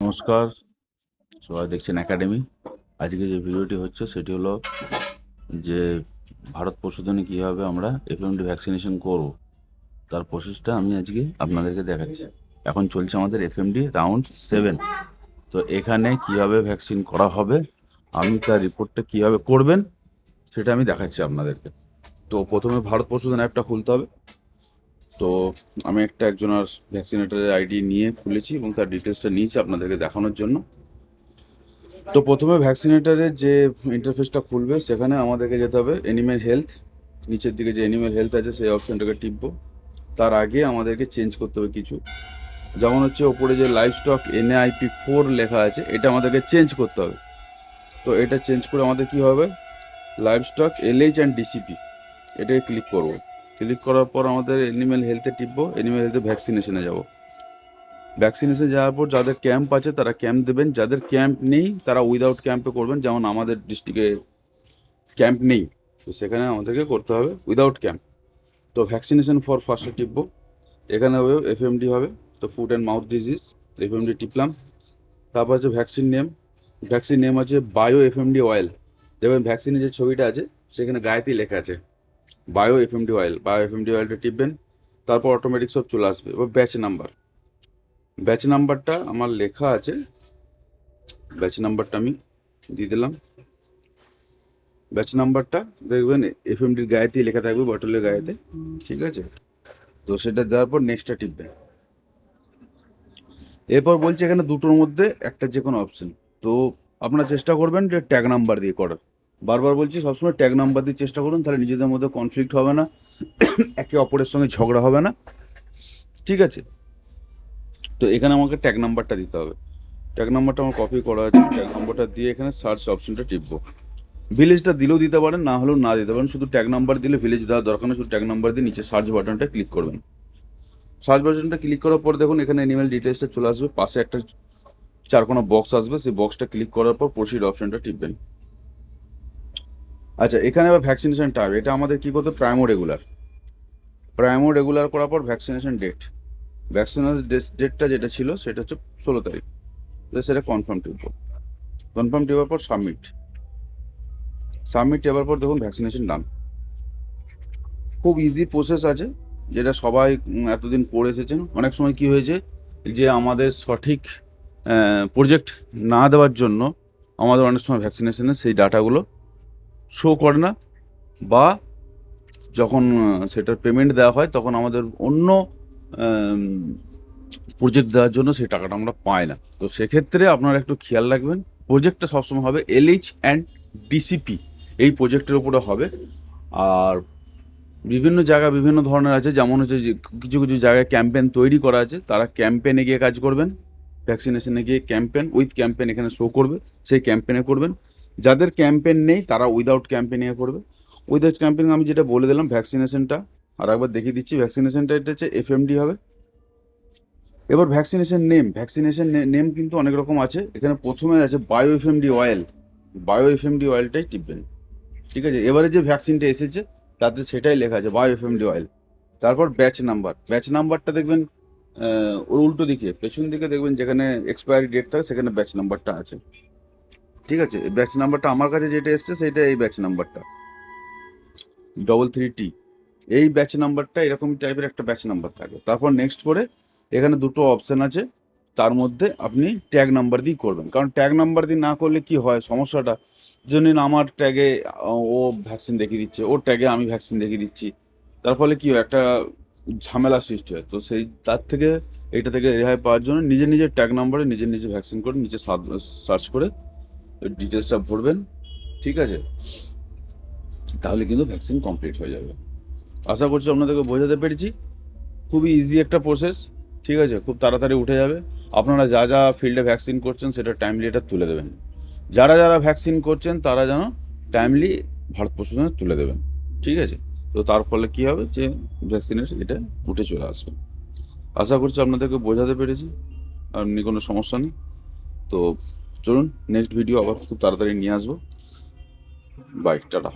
নমস্কার, সবাই দেখছেন একাডেমি। আজকে যে ভিডিওটি হচ্ছে সেটি হলো যে ভারত পশুধনে কীভাবে আমরা এফএমডি ভ্যাকসিনেশন করব, তার প্রসেসটা আমি আজকে আপনাদেরকে দেখাচ্ছি। এখন চলছে আমাদের এফএমডি রাউন্ড 7। তো এখানে কীভাবে ভ্যাকসিন করা হবে, আমি তার রিপোর্টটা কীভাবে করবেন সেটা আমি দেখাচ্ছি আপনাদেরকে। তো প্রথমে ভারত পশুধন অ্যাপটা খুলতে হবে। তো আমি একজনের ভ্যাকসিনেটারের আইডি নিয়ে খুলেছি এবং তার ডিটেলসটা নিয়েছি আপনাদেরকে দেখানোর জন্য। তো প্রথমে ভ্যাকসিনেটারের যে ইন্টারফেসটা খুলবে সেখানে আমাদেরকে যেতে হবে অ্যানিম্যাল হেলথ। নিচের দিকে যে অ্যানিম্যাল হেলথ আছে সেই অপশনটাকে টিপবো। তার আগে আমাদেরকে চেঞ্জ করতে হবে কিছু, যেমন হচ্ছে ওপরে যে লাইভ স্টক NAIP4 লেখা আছে, এটা আমাদেরকে চেঞ্জ করতে হবে। তো এটা চেঞ্জ করে আমাদের কি হবে, live stock LH and DCP এটাকে ক্লিক করব। ক্লিক করার পর আমাদের অ্যানিম্যাল হেলথে টিপবো, অ্যানিম্যাল হেলথে ভ্যাকসিনেশনে যাব। ভ্যাকসিনেশনে যাওয়ার পর যাদের ক্যাম্প আছে তারা ক্যাম্প দেবেন, যাদের ক্যাম্প নেই তারা উইদাউট ক্যাম্পে করবেন। যেমন আমাদের ডিস্ট্রিক্টে ক্যাম্প নেই, তো সেখানে আমাদেরকে করতে হবে উইদাউট ক্যাম্প। তো ভ্যাকসিনেশন ফর ফার্স্টে টিপবো, এখানে হবে FMD হবে, তো food and mouth disease FMD টিপলাম। তারপর হচ্ছে ভ্যাকসিন নেম আছে বায়ো FMD অয়েল। দেখবেন ভ্যাকসিনের যে ছবিটা আছে সেখানে গায়েতেই লেখা আছে বায়ো FMD অয়েলটা টিপবেন। তারপর অটোমেটিক সব চলে আসবে। এবার ব্যাচ নাম্বারটা আমার লেখা আছে, ব্যাচ নাম্বারটা আমি দিয়ে দিলাম। ব্যাচ নাম্বারটা দেখবেন FMDর গায়েতেই লেখা থাকবে, বটলের গায়েতে, ঠিক আছে। তো সেটা দেওয়ার পর নেক্সটটা টিপবেন। এরপর বলছে এখানে দুটোর মধ্যে একটা যে কোনো অপশন। তো আপনারা চেষ্টা করবেন যে ট্যাগ নাম্বার দিয়ে করার। বারবার বলছি সবসময় ট্যাগ নাম্বার দিয়ে চেষ্টা করুন, তাহলে নিজেদের মধ্যে কনফ্লিক্ট হবে না, একে অপরের সঙ্গে ঝগড়া হবে না, ঠিক আছে। তো এখানে আমাকে ট্যাগ নাম্বারটা দিতে হবে। ট্যাগ নাম্বারটা আমার কপি করা আছে, ট্যাগ নাম্বারটা দিয়ে এখানে সার্চ অপশনটা টিপবো। ভিলেজটা দিলেও দিতে পারেন, না হলেও না দিতে পারেন। শুধু ট্যাগ নাম্বার দিলে ভিলেজ দেওয়ার দরকার নেই, শুধু ট্যাগ নাম্বার দিয়ে নিচে সার্চ বাটনটা ক্লিক করবেন। সার্চ বাটনটা ক্লিক করার পর দেখুন এখানে অ্যানিম্যাল ডিটেলসটা চলে আসবে, পাশে একটা চারকোনা বক্স আসবে, সেই বক্সটা ক্লিক করার পর প্রসিড অপশনটা টিপবেন। আচ্ছা, এখানে আবার ভ্যাকসিনেশন টাইপ, এটা আমাদের কি করতে, প্রাইমো রেগুলার করার পর ভ্যাকসিনেশন ডেটটা যেটা ছিল সেটা হচ্ছে 16 তারিখ। সেটা কনফার্ম টিপার পর সাবমিট টিপার পর দেখুন ভ্যাকসিনেশন ডান। খুব ইজি প্রসেস আছে, যেটা সবাই এতদিন করে এসেছেন। অনেক সময় কি হয়েছে যে আমাদের সঠিক প্রজেক্ট না দেওয়ার জন্য আমাদের অনেক সময় ভ্যাকসিনেশনের সেই ডাটাগুলো শো করে না, বা যখন সেটার পেমেন্ট দেওয়া হয় তখন আমাদের অন্য প্রজেক্ট দেওয়ার জন্য সেই টাকাটা আমরা পাই না। তো সেক্ষেত্রে আপনারা একটু খেয়াল রাখবেন, প্রজেক্টটা সবসময় হবে LH অ্যান্ড DCP, এই প্রজেক্টের উপরে হবে। আর বিভিন্ন জায়গা বিভিন্ন ধরনের আছে, যেমন হচ্ছে যে কিছু কিছু জায়গায় ক্যাম্পেন তৈরি করা আছে, তারা ক্যাম্পেনে গিয়ে কাজ করবেন। ভ্যাকসিনেশনে গিয়ে উইথ ক্যাম্পেন এখানে শো করবে, সেই ক্যাম্পেনে করবেন। যাদের ক্যাম্পেন নেই তারা উইদাউট ক্যাম্পেনে করবে। উইদাউট ক্যাম্পেন আমি যেটা বলে দিলাম ভ্যাকসিনেশনটা আর একবার দেখিয়ে দিচ্ছি। ভ্যাকসিনেশনটা এটা হচ্ছে FMD হবে। এবার ভ্যাকসিনেশন নেম কিন্তু অনেক রকম আছে। এখানে প্রথমে আছে বায়ো FMD অয়েলটাই টিপবেন, ঠিক আছে। এবারে যে ভ্যাকসিনটা এসেছে তাতে সেটাই লেখা আছে বায়ো FMD অয়েল। তারপর ব্যাচ নাম্বারটা দেখবেন ওর উল্টো দিকে পেছন দিকে দেখবেন যেখানে এক্সপায়ারি ডেট থাকে সেখানে ব্যাচ নাম্বারটা আছে, ঠিক আছে। ব্যাচ নাম্বারটা আমার কাছে যেটা এসছে সেটা এই ব্যাচ নাম্বারটা 33T। এই ব্যাচ নাম্বারটা এরকম টাইপের একটা ব্যাচ নাম্বার থাকে। তারপর নেক্সট করে এখানে দুটো অপশান আছে, তার মধ্যে আপনি ট্যাগ নাম্বার দিয়ে করবেন। কারণ ট্যাগ নাম্বার দিয়ে না করলে কি হয় সমস্যাটা, জন্য আমার ট্যাগে ও ভ্যাকসিন দেখিয়ে দিচ্ছে, ওর ট্যাগে আমি ভ্যাকসিন দেখিয়ে দিচ্ছি, তার ফলে কি হয় একটা ঝামেলা সৃষ্টি হয়। তো তার থেকে এইটা থেকে রেহাই পাওয়ার জন্য নিজের ট্যাগ নাম্বারে নিজে ভ্যাকসিন করে নিচে সার্চ করে ডিটেলসটা ভরবেন, ঠিক আছে। তাহলে কিন্তু ভ্যাকসিন কমপ্লিট হয়ে যাবে। আশা করছি আপনাদেরকে বোঝাতে পেরেছি। খুবই ইজি একটা প্রসেস, ঠিক আছে, খুব তাড়াতাড়ি উঠে যাবে। আপনারা যা ফিল্ডে ভ্যাকসিন করছেন সেটা টাইমলি এটা তুলে দেবেন। যারা ভ্যাকসিন করছেন তারা যেন টাইমলি ভারত পশুধনে তুলে দেবেন, ঠিক আছে। তো তার ফলে কী হবে যে ভ্যাকসিনের এটা উঠে চলে আসবে। আশা করছি আপনাদেরকে বোঝাতে পেরেছি, আর এমনি কোনো সমস্যা নেই। তো চলুন নেক্সট ভিডিও আবার খুব তাড়াতাড়ি নিয়ে আসবো। Bye, tata.